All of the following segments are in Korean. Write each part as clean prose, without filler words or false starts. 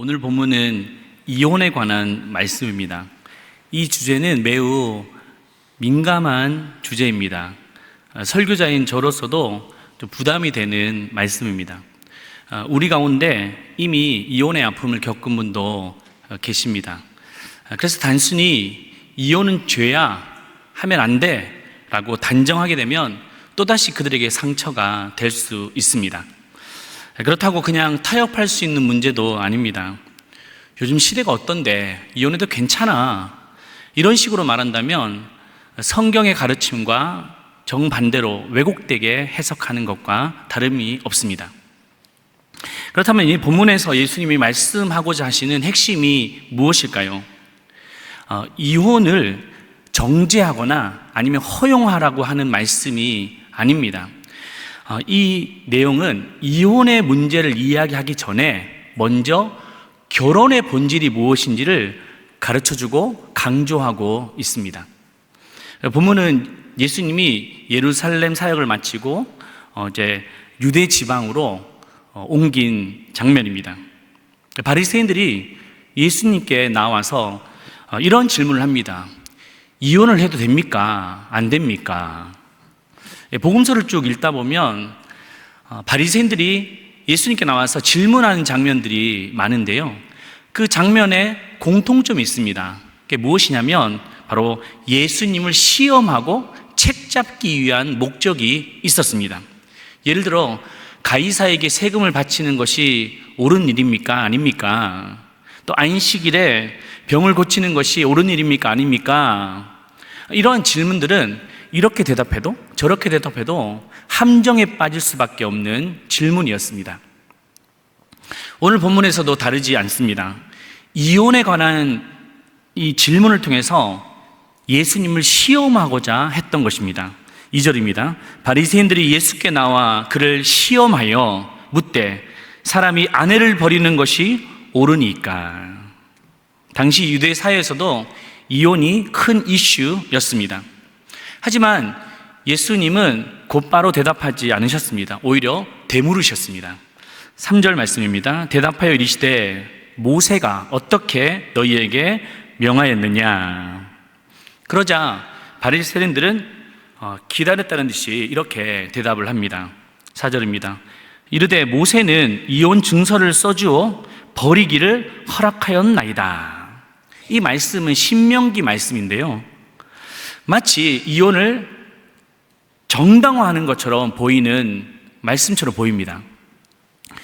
오늘 본문은 이혼에 관한 말씀입니다. 이 주제는 매우 민감한 주제입니다. 설교자인 저로서도 좀 부담이 되는 말씀입니다. 우리 가운데 이미 이혼의 아픔을 겪은 분도 계십니다. 그래서 단순히 이혼은 죄야, 하면 안 돼 라고 단정하게 되면 또다시 그들에게 상처가 될 수 있습니다. 그렇다고 그냥 타협할 수 있는 문제도 아닙니다. 요즘 시대가 어떤데 이혼해도 괜찮아, 이런 식으로 말한다면 성경의 가르침과 정반대로 왜곡되게 해석하는 것과 다름이 없습니다. 그렇다면 이 본문에서 예수님이 말씀하고자 하시는 핵심이 무엇일까요? 이혼을 정죄하거나 아니면 허용하라고 하는 말씀이 아닙니다. 이 내용은 이혼의 문제를 이야기하기 전에 먼저 결혼의 본질이 무엇인지를 가르쳐주고 강조하고 있습니다. 본문은 예수님이 예루살렘 사역을 마치고 이제 유대 지방으로 옮긴 장면입니다. 바리새인들이 예수님께 나와서 이런 질문을 합니다. 이혼을 해도 됩니까? 안 됩니까? 복음서를 쭉 읽다 보면 바리새인들이 예수님께 나와서 질문하는 장면들이 많은데요, 그 장면에 공통점이 있습니다. 그게 무엇이냐면 바로 예수님을 시험하고 책잡기 위한 목적이 있었습니다. 예를 들어 가이사에게 세금을 바치는 것이 옳은 일입니까? 아닙니까? 또 안식일에 병을 고치는 것이 옳은 일입니까? 아닙니까? 이러한 질문들은 이렇게 대답해도 저렇게 대답해도 함정에 빠질 수밖에 없는 질문이었습니다. 오늘 본문에서도 다르지 않습니다. 이혼에 관한 이 질문을 통해서 예수님을 시험하고자 했던 것입니다. 2절입니다. 바리새인들이 예수께 나와 그를 시험하여 묻되 사람이 아내를 버리는 것이 옳으니까. 당시 유대 사회에서도 이혼이 큰 이슈였습니다. 하지만 예수님은 곧바로 대답하지 않으셨습니다. 오히려 되물으셨습니다. 3절 말씀입니다. 대답하여 이르시되 모세가 어떻게 너희에게 명하였느냐. 그러자 바리새인들은 기다렸다는 듯이 이렇게 대답을 합니다. 4절입니다. 이르되 모세는 이혼 증서를 써주어 버리기를 허락하였나이다. 이 말씀은 신명기 말씀인데요, 마치 이혼을 정당화하는 것처럼 보이는 말씀처럼 보입니다.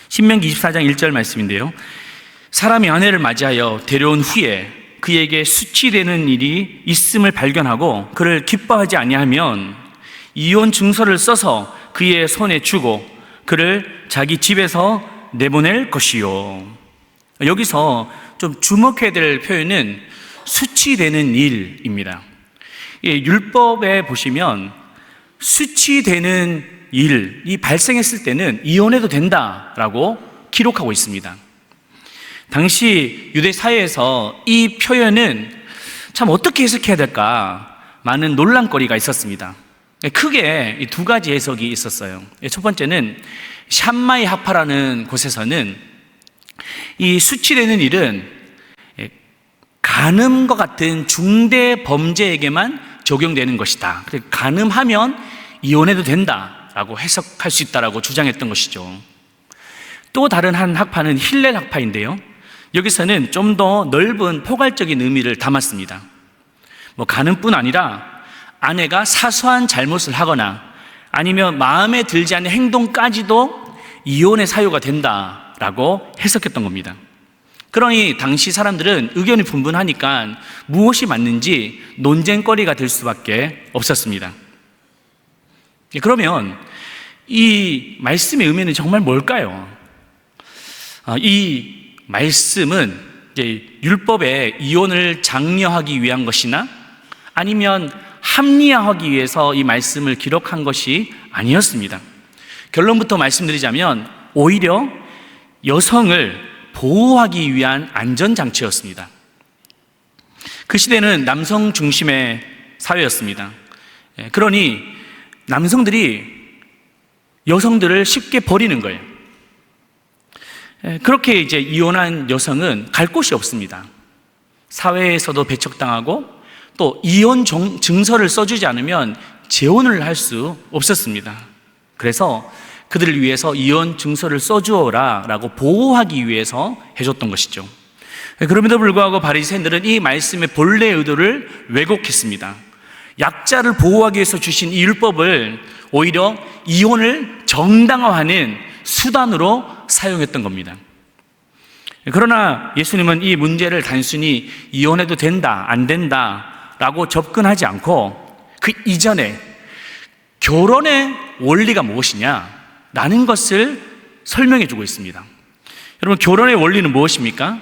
신명기 24장 1절 말씀인데요, 사람이 아내를 맞이하여 데려온 후에 그에게 수치되는 일이 있음을 발견하고 그를 기뻐하지 아니하면 이혼 증서를 써서 그의 손에 주고 그를 자기 집에서 내보낼 것이요. 여기서 좀 주목해야 될 표현은 수치되는 일입니다. 율법에 보시면 수치되는 일이 발생했을 때는 이혼해도 된다라고 기록하고 있습니다. 당시 유대 사회에서 이 표현은 참 어떻게 해석해야 될까 많은 논란거리가 있었습니다. 크게 이 두 가지 해석이 있었어요. 첫 번째는 샴마이 하파라는 곳에서는 이 수치되는 일은 간음과 같은 중대 범죄에게만 적용되는 것이다. 간음하면 이혼해도 된다라고 해석할 수 있다라고 주장했던 것이죠. 또 다른 한 학파는 힐렐 학파인데요, 여기서는 좀 더 넓은 포괄적인 의미를 담았습니다. 간음뿐 아니라 아내가 사소한 잘못을 하거나 아니면 마음에 들지 않는 행동까지도 이혼의 사유가 된다라고 해석했던 겁니다. 그러니 당시 사람들은 의견이 분분하니까 무엇이 맞는지 논쟁거리가 될 수밖에 없었습니다. 그러면 이 말씀의 의미는 정말 뭘까요? 이 말씀은 율법에 이혼을 장려하기 위한 것이나 아니면 합리화하기 위해서 이 말씀을 기록한 것이 아니었습니다. 결론부터 말씀드리자면 오히려 여성을 보호하기 위한 안전장치였습니다. 그 시대는 남성 중심의 사회였습니다. 그러니 남성들이 여성들을 쉽게 버리는 거예요. 그렇게 이제 이혼한 여성은 갈 곳이 없습니다. 사회에서도 배척당하고 또 이혼 증서를 써주지 않으면 재혼을 할 수 없었습니다. 그래서 그들을 위해서 이혼 증서를 써주어라 라고 보호하기 위해서 해줬던 것이죠. 그럼에도 불구하고 바리새인들은 이 말씀의 본래 의도를 왜곡했습니다. 약자를 보호하기 위해서 주신 이 율법을 오히려 이혼을 정당화하는 수단으로 사용했던 겁니다. 그러나 예수님은 이 문제를 단순히 이혼해도 된다, 안 된다 라고 접근하지 않고 그 이전에 결혼의 원리가 무엇이냐 라는 것을 설명해 주고 있습니다. 여러분, 결혼의 원리는 무엇입니까?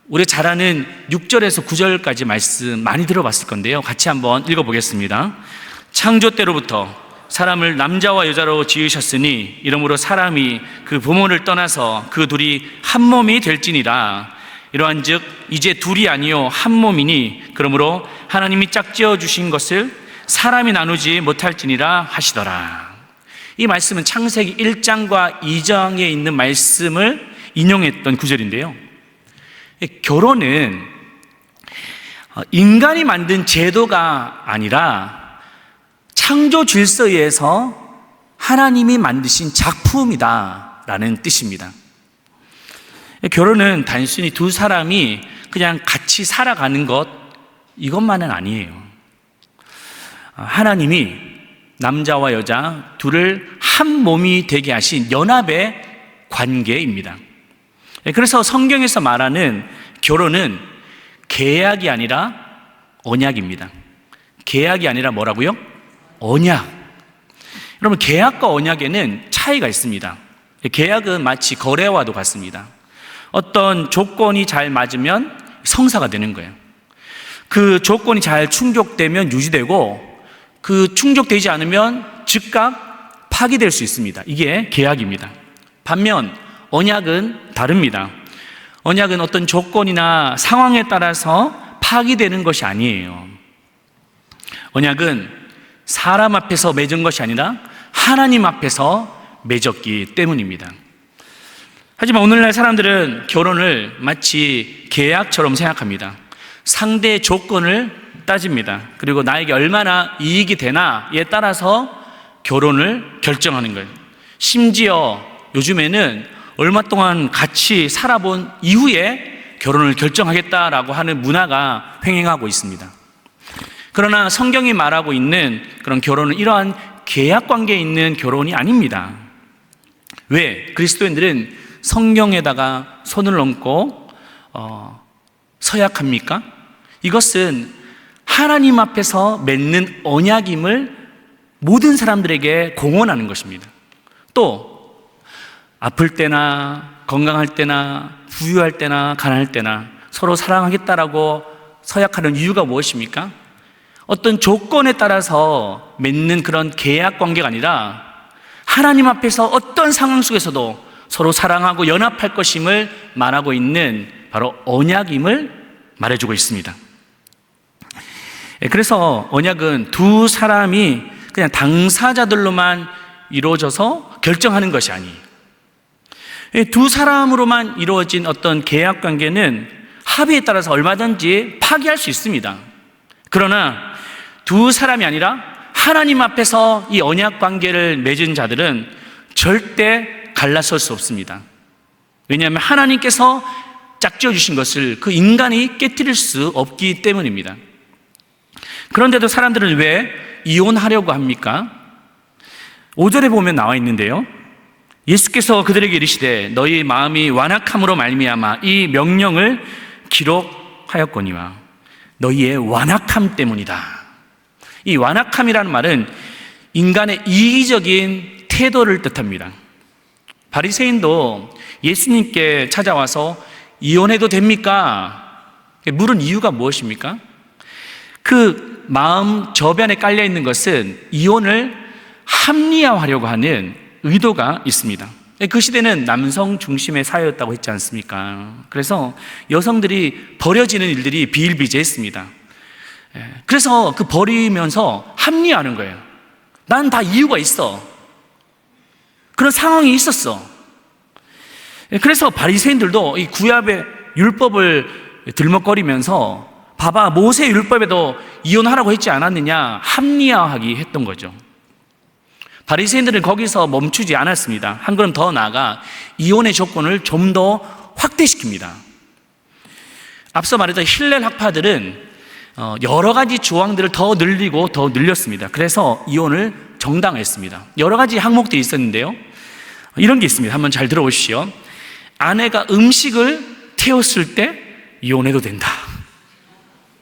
우리 잘 아는 6절에서 9절까지 말씀 많이 들어봤을 건데요. 같이 한번 읽어보겠습니다. 창조 때로부터 사람을 남자와 여자로 지으셨으니 이러므로 사람이 그 부모를 떠나서 그 둘이 한 몸이 될지니라. 이러한즉 이제 둘이 아니요 한 몸이니 그러므로 하나님이 짝지어 주신 것을 사람이 나누지 못할지니라 하시더라. 이 말씀은 창세기 1장과 2장에 있는 말씀을 인용했던 구절인데요. 결혼은 인간이 만든 제도가 아니라 창조 질서에서 하나님이 만드신 작품이다라는 뜻입니다. 결혼은 단순히 두 사람이 그냥 같이 살아가는 것, 이것만은 아니에요. 하나님이 남자와 여자 둘을 한 몸이 되게 하신 연합의 관계입니다. 그래서 성경에서 말하는 결혼은 계약이 아니라 언약입니다. 계약이 아니라 뭐라고요? 언약. 여러분, 계약과 언약에는 차이가 있습니다. 계약은 마치 거래와도 같습니다. 어떤 조건이 잘 맞으면 성사가 되는 거예요. 그 조건이 잘 충족되면 유지되고 그 충족되지 않으면 즉각 파기될 수 있습니다. 이게 계약입니다. 반면 언약은 다릅니다. 언약은 어떤 조건이나 상황에 따라서 파기되는 것이 아니에요. 언약은 사람 앞에서 맺은 것이 아니라 하나님 앞에서 맺었기 때문입니다. 하지만 오늘날 사람들은 결혼을 마치 계약처럼 생각합니다. 상대의 조건을 따집니다. 그리고 나에게 얼마나 이익이 되나에 따라서 결혼을 결정하는 거예요. 심지어 요즘에는 얼마 동안 같이 살아본 이후에 결혼을 결정하겠다라고 하는 문화가 횡행하고 있습니다. 그러나 성경이 말하고 있는 그런 결혼은 이러한 계약 관계에 있는 결혼이 아닙니다. 왜? 그리스도인들은 성경에다가 손을 얹고 서약합니까? 이것은 하나님 앞에서 맺는 언약임을 모든 사람들에게 공언하는 것입니다. 또 아플 때나 건강할 때나 부유할 때나 가난할 때나 서로 사랑하겠다라고 서약하는 이유가 무엇입니까? 어떤 조건에 따라서 맺는 그런 계약 관계가 아니라 하나님 앞에서 어떤 상황 속에서도 서로 사랑하고 연합할 것임을 말하고 있는 바로 언약임을 말해주고 있습니다. 그래서 언약은 두 사람이 그냥 당사자들로만 이루어져서 결정하는 것이 아니에요. 두 사람으로만 이루어진 어떤 계약 관계는 합의에 따라서 얼마든지 파기할 수 있습니다. 그러나 두 사람이 아니라 하나님 앞에서 이 언약 관계를 맺은 자들은 절대 갈라설 수 없습니다. 왜냐하면 하나님께서 짝지어 주신 것을 그 인간이 깨뜨릴 수 없기 때문입니다. 그런데도 사람들은 왜 이혼하려고 합니까? 5절에 보면 나와 있는데요. 예수께서 그들에게 이르시되 너희 마음이 완악함으로 말미암아 이 명령을 기록하였거니와 너희의 완악함 때문이다. 이 완악함이라는 말은 인간의 이기적인 태도를 뜻합니다. 바리새인도 예수님께 찾아와서 이혼해도 됩니까? 물은 이유가 무엇입니까? 그 마음 저변에 깔려 있는 것은 이혼을 합리화하려고 하는 의도가 있습니다. 그 시대는 남성 중심의 사회였다고 했지 않습니까? 그래서 여성들이 버려지는 일들이 비일비재했습니다. 그래서 그 버리면서 합리화하는 거예요. 난 다 이유가 있어. 그런 상황이 있었어. 그래서 바리새인들도 이 구약의 율법을 들먹거리면서 봐봐, 모세 율법에도 이혼하라고 했지 않았느냐 합리화하기 했던 거죠. 바리새인들은 거기서 멈추지 않았습니다. 한 걸음 더 나아가 이혼의 조건을 좀 더 확대시킵니다. 앞서 말했던 힐렐 학파들은 여러 가지 조항들을 더 늘리고 더 늘렸습니다. 그래서 이혼을 정당화했습니다. 여러 가지 항목들이 있었는데요, 이런 게 있습니다. 한번 잘 들어보십시오. 아내가 음식을 태웠을 때 이혼해도 된다.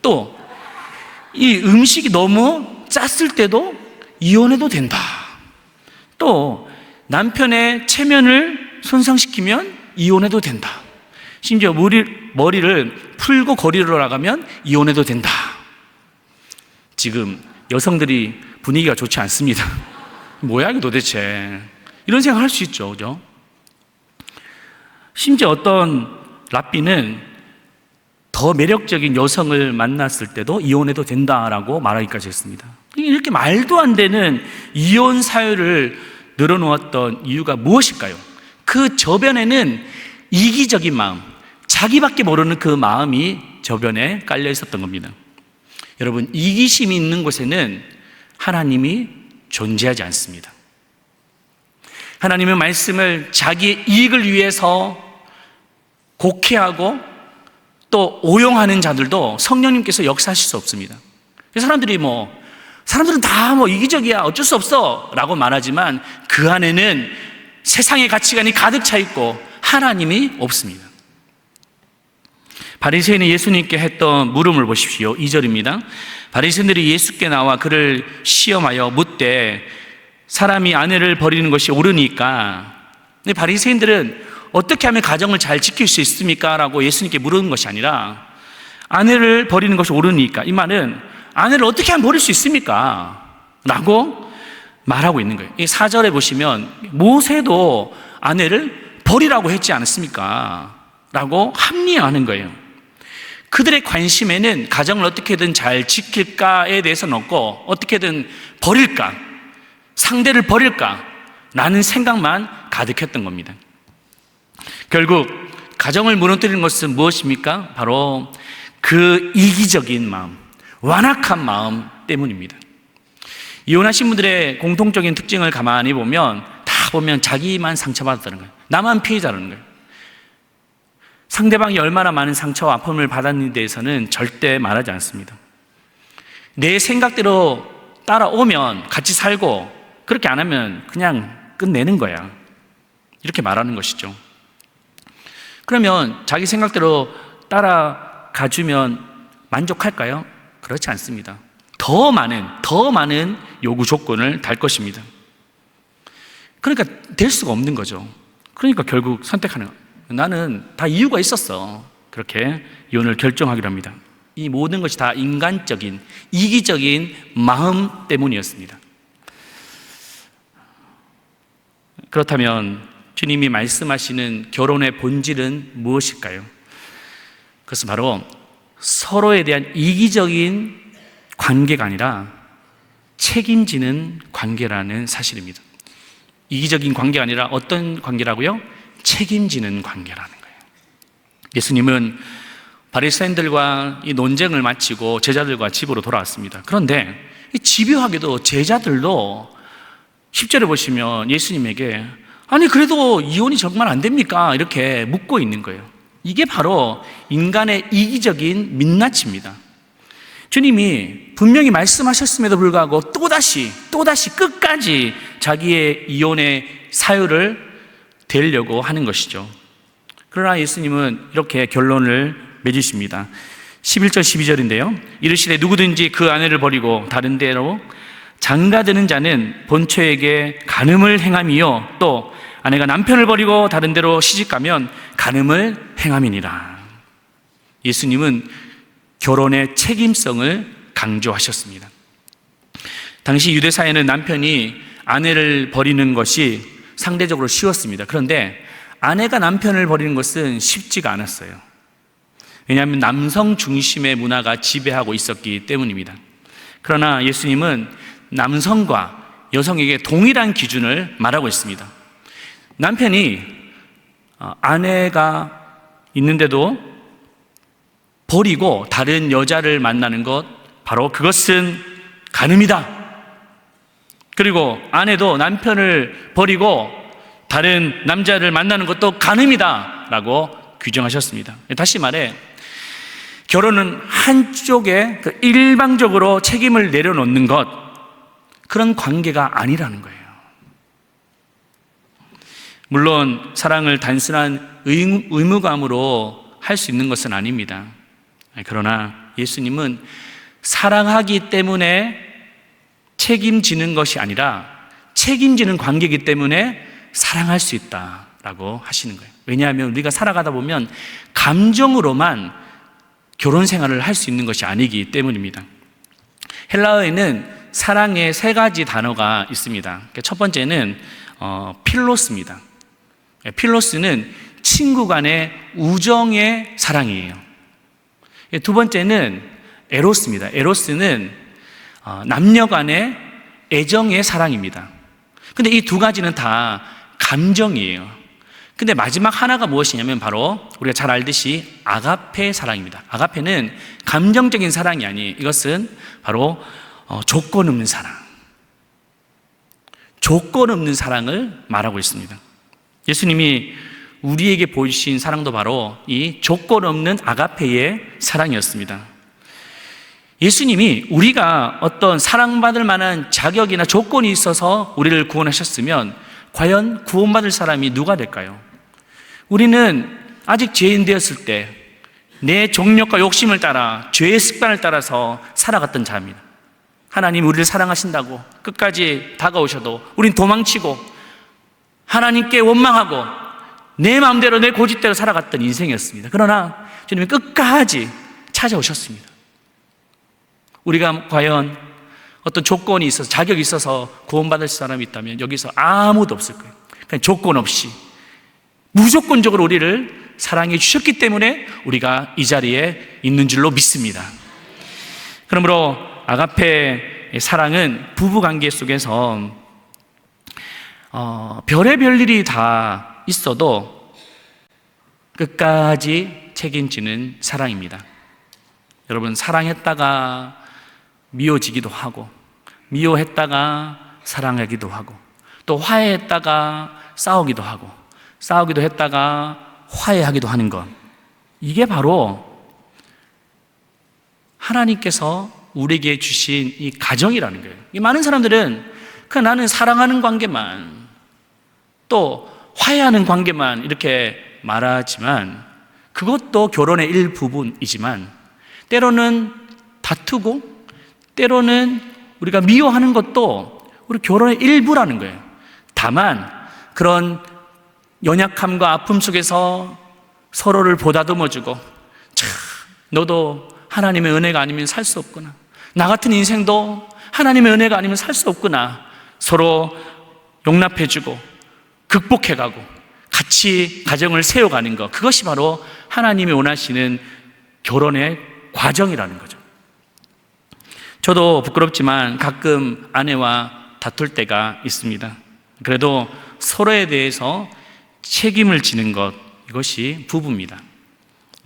또 이 음식이 너무 짰을 때도 이혼해도 된다. 또 남편의 체면을 손상시키면 이혼해도 된다. 심지어 머리를 풀고 거리로 나가면 이혼해도 된다. 지금 여성들이 분위기가 좋지 않습니다. 뭐야 이게 도대체, 이런 생각을 할 수 있죠, 그죠? 심지어 어떤 랍비는 더 매력적인 여성을 만났을 때도 이혼해도 된다라고 말하기까지 했습니다. 이렇게 말도 안 되는 이혼 사유를 늘어놓았던 이유가 무엇일까요? 그 저변에는 이기적인 마음, 자기밖에 모르는 그 마음이 저변에 깔려 있었던 겁니다. 여러분, 이기심이 있는 곳에는 하나님이 존재하지 않습니다. 하나님의 말씀을 자기의 이익을 위해서 곡해하고 또 오용하는 자들도 성령님께서 역사하실 수 없습니다. 사람들은 다 이기적이야, 어쩔 수 없어 라고 말하지만 그 안에는 세상의 가치관이 가득 차 있고 하나님이 없습니다. 바리새인이 예수님께 했던 물음을 보십시오. 2절입니다. 바리새인들이 예수께 나와 그를 시험하여 묻되 사람이 아내를 버리는 것이 옳으니까. 근데 바리새인들은 어떻게 하면 가정을 잘 지킬 수 있습니까? 라고 예수님께 물은 것이 아니라 아내를 버리는 것이 옳으니까, 이 말은 아내를 어떻게 하면 버릴 수 있습니까? 라고 말하고 있는 거예요. 이 4절에 보시면 모세도 아내를 버리라고 했지 않았습니까? 라고 합리화하는 거예요. 그들의 관심에는 가정을 어떻게든 잘 지킬까에 대해서는 없고 어떻게든 버릴까, 상대를 버릴까 라는 생각만 가득했던 겁니다. 결국 가정을 무너뜨리는 것은 무엇입니까? 바로 그 이기적인 마음, 완악한 마음 때문입니다. 이혼하신 분들의 공통적인 특징을 가만히 보면 자기만 상처받았다는 거예요. 나만 피해자라는 거예요. 상대방이 얼마나 많은 상처와 아픔을 받았는지에 대해서는 절대 말하지 않습니다. 내 생각대로 따라오면 같이 살고, 그렇게 안 하면 그냥 끝내는 거야, 이렇게 말하는 것이죠. 그러면 자기 생각대로 따라가주면 만족할까요? 그렇지 않습니다. 더 많은 요구 조건을 달 것입니다. 그러니까 될 수가 없는 거죠. 그러니까 결국 선택하는 거예요. 나는 다 이유가 있었어. 그렇게 이혼을 결정하기로 합니다. 이 모든 것이 다 인간적인, 이기적인 마음 때문이었습니다. 그렇다면 주님이 말씀하시는 결혼의 본질은 무엇일까요? 그것은 바로 서로에 대한 이기적인 관계가 아니라 책임지는 관계라는 사실입니다. 이기적인 관계가 아니라 어떤 관계라고요? 책임지는 관계라는 거예요. 예수님은 바리새인들과 이 논쟁을 마치고 제자들과 집으로 돌아왔습니다. 그런데 집요하게도 제자들도 10절에 보시면 예수님에게 아니 그래도 이혼이 정말 안 됩니까? 이렇게 묻고 있는 거예요. 이게 바로 인간의 이기적인 민낯입니다. 주님이 분명히 말씀하셨음에도 불구하고 또다시 끝까지 자기의 이혼의 사유를 대려고 하는 것이죠. 그러나 예수님은 이렇게 결론을 맺으십니다. 11절 12절인데요. 이르시되 누구든지 그 아내를 버리고 다른 데로 장가드는 자는 본처에게 간음을 행함이요 또 아내가 남편을 버리고 다른 데로 시집가면 간음을 행함이니라. 예수님은 결혼의 책임성을 강조하셨습니다. 당시 유대 사회는 남편이 아내를 버리는 것이 상대적으로 쉬웠습니다. 그런데 아내가 남편을 버리는 것은 쉽지가 않았어요. 왜냐하면 남성 중심의 문화가 지배하고 있었기 때문입니다. 그러나 예수님은 남성과 여성에게 동일한 기준을 말하고 있습니다. 남편이 아내가 있는데도 버리고 다른 여자를 만나는 것, 바로 그것은 간음이다. 그리고 아내도 남편을 버리고 다른 남자를 만나는 것도 간음이다 라고 규정하셨습니다. 다시 말해, 결혼은 한쪽에 일방적으로 책임을 내려놓는 것, 그런 관계가 아니라는 거예요. 물론 사랑을 단순한 의무감으로 할 수 있는 것은 아닙니다. 그러나 예수님은 사랑하기 때문에 책임지는 것이 아니라 책임지는 관계이기 때문에 사랑할 수 있다라고 하시는 거예요. 왜냐하면 우리가 살아가다 보면 감정으로만 결혼 생활을 할 수 있는 것이 아니기 때문입니다. 헬라어에는 사랑의 세 가지 단어가 있습니다. 첫 번째는 필로스입니다. 필로스는 친구 간의 우정의 사랑이에요. 두 번째는 에로스입니다. 에로스는 남녀 간의 애정의 사랑입니다. 근데 이 두 가지는 다 감정이에요. 근데 마지막 하나가 무엇이냐면 바로 우리가 잘 알듯이 아가페 사랑입니다. 아가페는 감정적인 사랑이 아니에요. 이것은 바로 조건 없는 사랑. 조건 없는 사랑을 말하고 있습니다. 예수님이 우리에게 보여주신 사랑도 바로 이 조건 없는 아가페의 사랑이었습니다. 예수님이 우리가 어떤 사랑받을 만한 자격이나 조건이 있어서 우리를 구원하셨으면 과연 구원받을 사람이 누가 될까요? 우리는 아직 죄인 되었을 때 내 정욕과 욕심을 따라 죄의 습관을 따라서 살아갔던 자입니다. 하나님 우리를 사랑하신다고 끝까지 다가오셔도 우린 도망치고 하나님께 원망하고 내 마음대로 내 고집대로 살아갔던 인생이었습니다. 그러나 주님이 끝까지 찾아오셨습니다. 우리가 과연 어떤 조건이 있어서 자격이 있어서 구원받을 사람이 있다면 여기서 아무도 없을 거예요. 그냥 조건 없이 무조건적으로 우리를 사랑해 주셨기 때문에 우리가 이 자리에 있는 줄로 믿습니다. 그러므로 아가페의 사랑은 부부관계 속에서 별의별 일이 다 있어도 끝까지 책임지는 사랑입니다. 여러분, 사랑했다가 미워지기도 하고 미워했다가 사랑하기도 하고 또 화해했다가 싸우기도 하고 싸우기도 했다가 화해하기도 하는 것, 이게 바로 하나님께서 우리에게 주신 이 가정이라는 거예요. 많은 사람들은 그냥 나는 사랑하는 관계만 또 화해하는 관계만 이렇게 말하지만 그것도 결혼의 일부분이지만 때로는 다투고 때로는 우리가 미워하는 것도 우리 결혼의 일부라는 거예요. 다만 그런 연약함과 아픔 속에서 서로를 보다듬어주고 참 너도 하나님의 은혜가 아니면 살 수 없구나, 나 같은 인생도 하나님의 은혜가 아니면 살 수 없구나, 서로 용납해주고 극복해가고 같이 가정을 세워가는 것, 그것이 바로 하나님이 원하시는 결혼의 과정이라는 거죠. 저도 부끄럽지만 가끔 아내와 다툴 때가 있습니다. 그래도 서로에 대해서 책임을 지는 것, 이것이 부부입니다.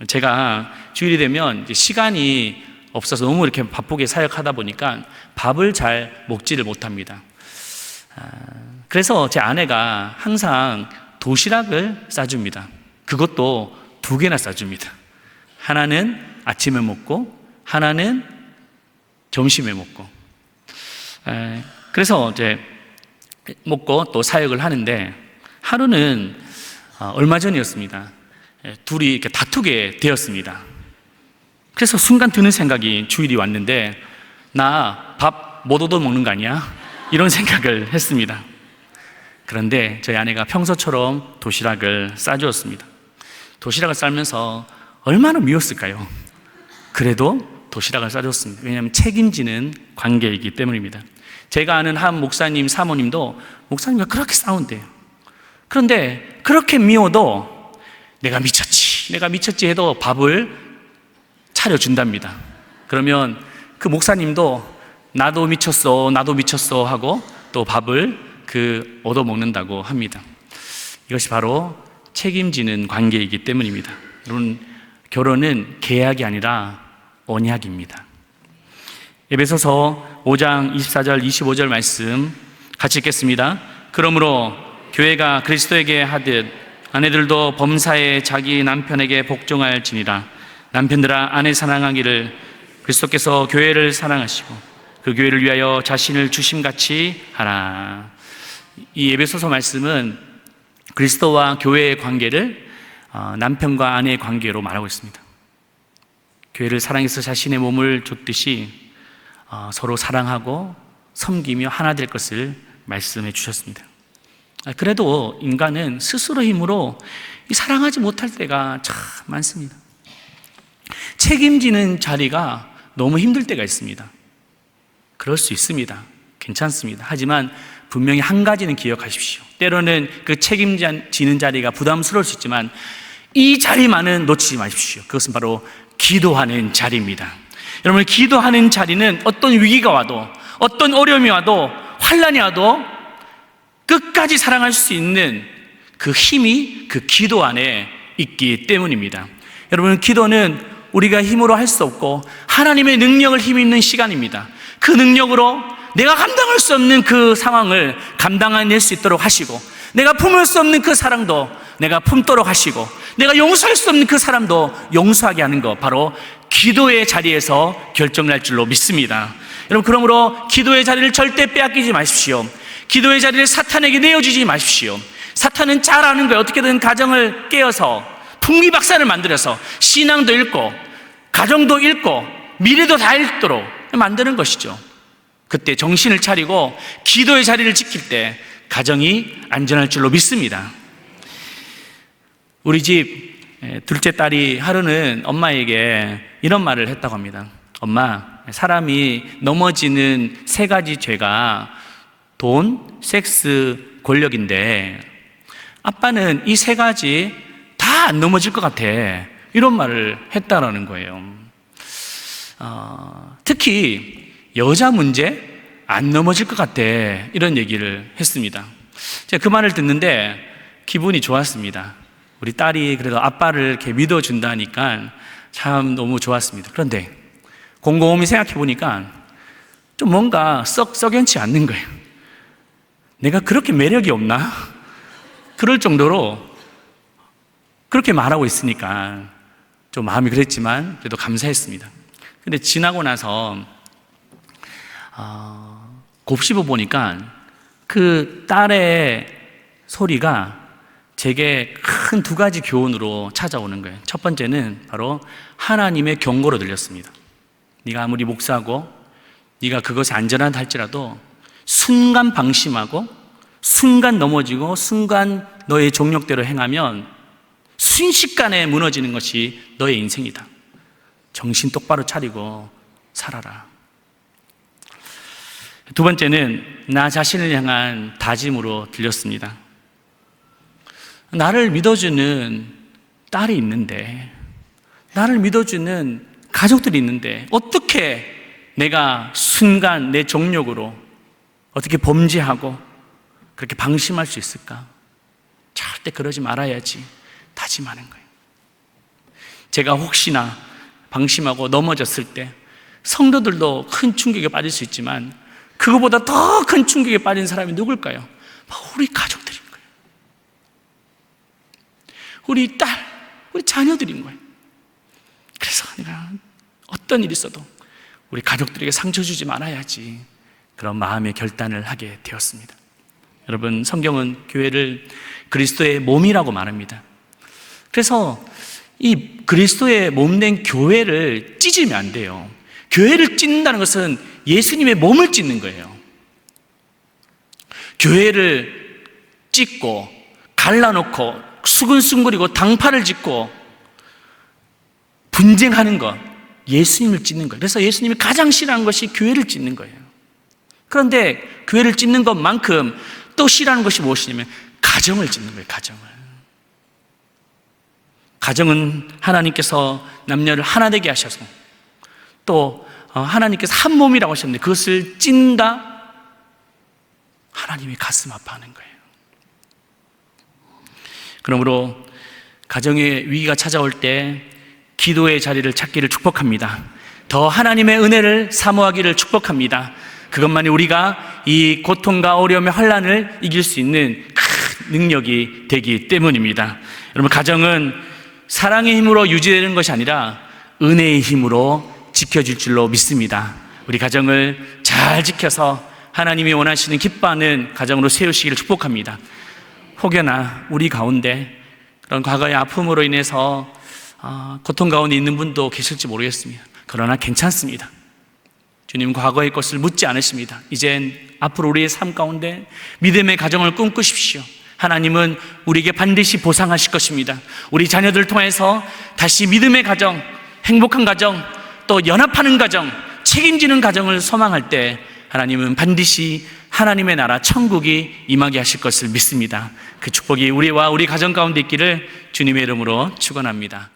제가 주일이 되면 시간이 없어서 너무 이렇게 바쁘게 사역하다 보니까 밥을 잘 먹지를 못합니다. 그래서 제 아내가 항상 도시락을 싸줍니다. 그것도 2개나 싸줍니다. 하나는 아침에 먹고 하나는 점심에 먹고. 그래서 이제 먹고 또 사역을 하는데 하루는 얼마 전이었습니다. 둘이 이렇게 다투게 되었습니다. 그래서 순간 드는 생각이, 주일이 왔는데 나 밥 못 얻어 먹는 거 아니야? 이런 생각을 했습니다. 그런데 저희 아내가 평소처럼 도시락을 싸주었습니다. 도시락을 싸면서 얼마나 미웠을까요? 그래도 도시락을 싸줬습니다. 왜냐하면 책임지는 관계이기 때문입니다. 제가 아는 한 목사님 사모님도 목사님과 그렇게 싸운대요. 그런데 그렇게 미워도 내가 미쳤지 해도 밥을 차려준답니다. 그러면 그 목사님도 나도 미쳤어 하고 또 밥을 얻어먹는다고 합니다. 이것이 바로 책임지는 관계이기 때문입니다. 여러분, 결혼은 계약이 아니라 언약입니다. 에베소서 5장 24절 25절 말씀 같이 읽겠습니다. 그러므로 교회가 그리스도에게 하듯 아내들도 범사에 자기 남편에게 복종할지니라. 남편들아, 아내 사랑하기를 그리스도께서 교회를 사랑하시고 그 교회를 위하여 자신을 주심같이 하라. 이 에베소서 말씀은 그리스도와 교회의 관계를 남편과 아내의 관계로 말하고 있습니다. 교회를 사랑해서 자신의 몸을 줬듯이 서로 사랑하고 섬기며 하나 될 것을 말씀해 주셨습니다. 그래도 인간은 스스로 힘으로 사랑하지 못할 때가 참 많습니다. 책임지는 자리가 너무 힘들 때가 있습니다. 그럴 수 있습니다. 괜찮습니다. 하지만 분명히 한 가지는 기억하십시오. 때로는 그 책임지는 자리가 부담스러울 수 있지만 이 자리만은 놓치지 마십시오. 그것은 바로 기도하는 자리입니다. 여러분, 기도하는 자리는 어떤 위기가 와도, 어떤 어려움이 와도, 환난이 와도 끝까지 사랑할 수 있는 그 힘이 그 기도 안에 있기 때문입니다. 여러분, 기도는 우리가 힘으로 할 수 없고 하나님의 능력을 힘 있는 시간입니다. 그 능력으로 내가 감당할 수 없는 그 상황을 감당해낼 수 있도록 하시고, 내가 품을 수 없는 그 사랑도 내가 품도록 하시고, 내가 용서할 수 없는 그 사람도 용서하게 하는 것, 바로 기도의 자리에서 결정날 줄로 믿습니다. 여러분, 그러므로 기도의 자리를 절대 빼앗기지 마십시오. 기도의 자리를 사탄에게 내어주지 마십시오. 사탄은 잘 아는 거예요. 어떻게든 가정을 깨어서 풍비박산을 만들어서 신앙도 잃고 가정도 잃고 미래도 다 잃도록 만드는 것이죠. 그때 정신을 차리고 기도의 자리를 지킬 때 가정이 안전할 줄로 믿습니다. 우리 집 둘째 딸이 하루는 엄마에게 이런 말을 했다고 합니다. 엄마, 사람이 넘어지는 3가지 죄가 돈, 섹스, 권력인데 아빠는 이 3가지 다 안 넘어질 것 같아. 이런 말을 했다라는 거예요. 특히 여자 문제 안 넘어질 것 같아. 이런 얘기를 했습니다. 제가 그 말을 듣는데 기분이 좋았습니다. 우리 딸이 그래도 아빠를 이렇게 믿어준다니까 참 너무 좋았습니다. 그런데 곰곰이 생각해 보니까 좀 뭔가 썩연치 않는 거예요. 내가 그렇게 매력이 없나? 그럴 정도로 그렇게 말하고 있으니까 좀 마음이 그랬지만 그래도 감사했습니다. 근데 지나고 나서 곱씹어 보니까 그 딸의 소리가 제게 큰 2가지 교훈으로 찾아오는 거예요. 첫 번째는 바로 하나님의 경고로 들렸습니다. 네가 아무리 목사고 네가 그것이 안전하다 할지라도 순간 방심하고 순간 넘어지고 순간 너의 종력대로 행하면 순식간에 무너지는 것이 너의 인생이다. 정신 똑바로 차리고 살아라. 2번째는 나 자신을 향한 다짐으로 들렸습니다. 나를 믿어주는 딸이 있는데, 나를 믿어주는 가족들이 있는데 어떻게 내가 순간 내 종력으로 어떻게 범죄하고 그렇게 방심할 수 있을까? 절대 그러지 말아야지 다짐하는 거예요. 제가 혹시나 방심하고 넘어졌을 때 성도들도 큰 충격에 빠질 수 있지만 그거보다 더 큰 충격에 빠진 사람이 누굴까요? 바로 우리 가족들인 거예요. 우리 딸, 우리 자녀들인 거예요. 그래서 내가 어떤 일이 있어도 우리 가족들에게 상처 주지 말아야지, 그런 마음의 결단을 하게 되었습니다. 여러분, 성경은 교회를 그리스도의 몸이라고 말합니다. 그래서 이 그리스도의 몸된 교회를 찢으면 안 돼요. 교회를 찢는다는 것은 예수님의 몸을 찢는 거예요. 교회를 찢고 갈라놓고 수근수근거리고 당파를 짓고 분쟁하는 것, 예수님을 찢는 거예요. 그래서 예수님이 가장 싫어하는 것이 교회를 찢는 거예요. 그런데 교회를 찢는 것만큼 또 싫어하는 것이 무엇이냐면 가정을 찢는 거예요. 가정은 하나님께서 남녀를 하나 되게 하셔서 또 하나님께서 한 몸이라고 하셨는데 그것을 찢는다? 하나님이 가슴 아파하는 거예요. 그러므로 가정의 위기가 찾아올 때 기도의 자리를 찾기를 축복합니다. 더 하나님의 은혜를 사모하기를 축복합니다. 그것만이 우리가 이 고통과 어려움의 환난을 이길 수 있는 큰 능력이 되기 때문입니다. 여러분, 가정은 사랑의 힘으로 유지되는 것이 아니라 은혜의 힘으로 지켜질 줄로 믿습니다. 우리 가정을 잘 지켜서 하나님이 원하시는 기뻐하는 가정으로 세우시기를 축복합니다. 혹여나 우리 가운데 그런 과거의 아픔으로 인해서 고통 가운데 있는 분도 계실지 모르겠습니다. 그러나 괜찮습니다. 주님 과거의 것을 묻지 않으십니다. 이젠 앞으로 우리의 삶 가운데 믿음의 가정을 꿈꾸십시오. 하나님은 우리에게 반드시 보상하실 것입니다. 우리 자녀들 통해서 다시 믿음의 가정, 행복한 가정, 또 연합하는 가정, 책임지는 가정을 소망할 때 하나님은 반드시 하나님의 나라 천국이 임하게 하실 것을 믿습니다. 그 축복이 우리와 우리 가정 가운데 있기를 주님의 이름으로 축원합니다.